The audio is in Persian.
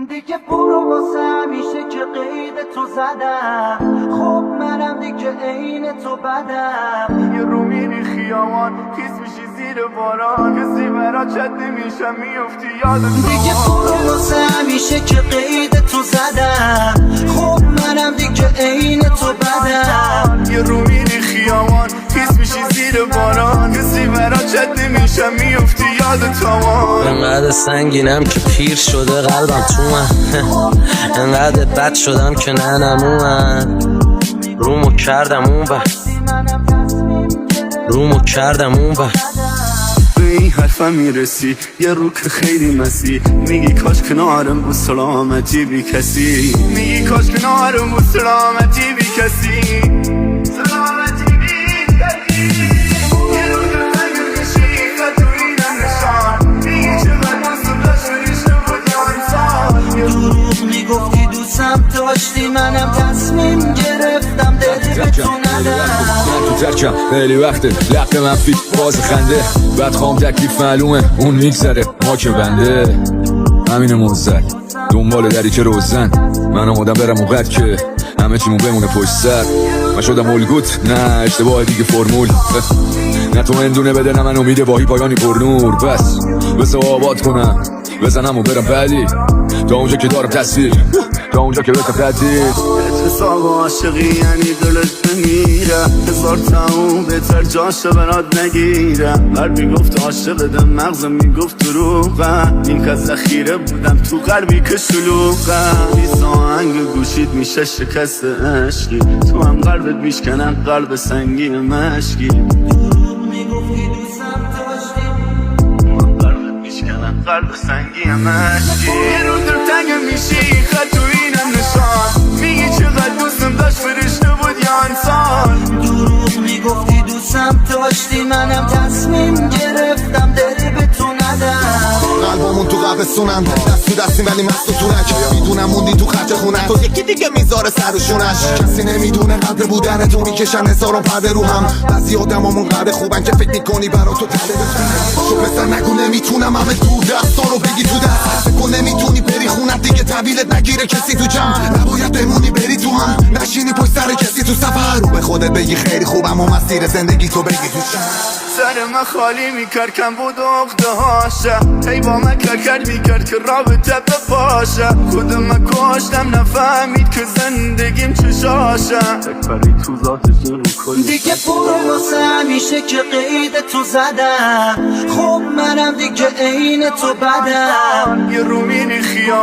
دیگه برو واسه همیشه که قید تو زدم. خب منم دیگه عین تو بدم. یه رو میری خیامان خیس میشی زیر باران، کسی برا چت نمیشم میفتی یادت. دیگه برو واسه همیشه که قید تو زدم. خب منم دیگه عین تو بدم. یه رو میری خیامان خیس میشی زیر باران، کسی برا چت نمیشم میفتی یادت. انقدر سنگینم که پیر شده قلبم تو من انقدر بد شدم که ننم اومد رومو کردم اون بر به این حرفم میرسی یه رو که خیلی مسی، میگی کاش کنارم بود سلامتی بی کسی، میگی کاش کنارم بود سلامتی بی کسی. سلامتی بی کسی یه رو که تنگل کشی خط و اینم نشان، میگی چقدر دوستم داشت فرشته بود یا انسان. دروغ میگفتی دوستم داشتی، منم تصمیم گرفتم دلی به تو ندم. تو ترکم خیلی وقته لق منفی باز خنده، بعد خوام تکلیف معلومه اون میگذره ما که بنده. همین موزد دنبال دری که روزن من آمادم برم اونقدر که همه چیمون بمونه پشت سر. من شدم الگوت نه اشتباه دیگه فرمول، نه تو اندونه بده نه من امید باهی پایانی پر نور. بس بس آباد کنم بزنم و برم بعدی تا اونجا که دارم تصویر، تا اونجا که بهتر تعدیل. اتفاق عاشقی یعنی دلت بمیره، هزار تاون بهتر جاشه برات نگیرم. قلبی گفت عاشقتم مغزم میگفت دروغم، این که ذخیره بودم تو قلبی که شلوغم. بی آهنگ گوشید میشه شکست عشقی، تو هم قلبت میشکنن قلب سنگین مشکی. دروغ میگفتی دوستم داشتی، قلب سنگی مشکی. یه رو دلتنگ میشی خط تو اینم نشان، میگی چقدر دوستم داشت فرشته بود یا انسان. دروغ میگفتی دوستم داشتی، منم تصمیم گرفتم دلی به تو ندم. قلبمون تو قبرستونن دست تو دستیم ولی مست و تونک، میدونم موندی تو خرج خونک، تو یکی دیگه میذاره سر و شونش. کسی نمیدونه قدر بودن تو، میکشن هزاران پرده رو هم. بعضی آدمامون قدر خوبن که فکر میکنی برا تو تله بزنن. شو پسر نگو نمیتونم همه دور دستا رو بگی تو دست، فکر نمیتونی بری خونت دیگه طویلت نگیره کسی تو جمع. نباید بمونی بری تو هم نشینی پشت سر کسی تو سفر، رو به خودت بگی خیلی خوبم و مسیر زندگی تو بگی تو سر من خالی میکرد کم بود اقده هاشه، هی با من کرد میکرد که رابطه بپاشه. خودم من کاشتم نفهمید که زندگیم چشاشه، تکبری تو ذاتش رو کلی. دیگه برو واسه همیشه که قید تو زدم. خب منم دیگه عین تو بدم. یه رو میری خیام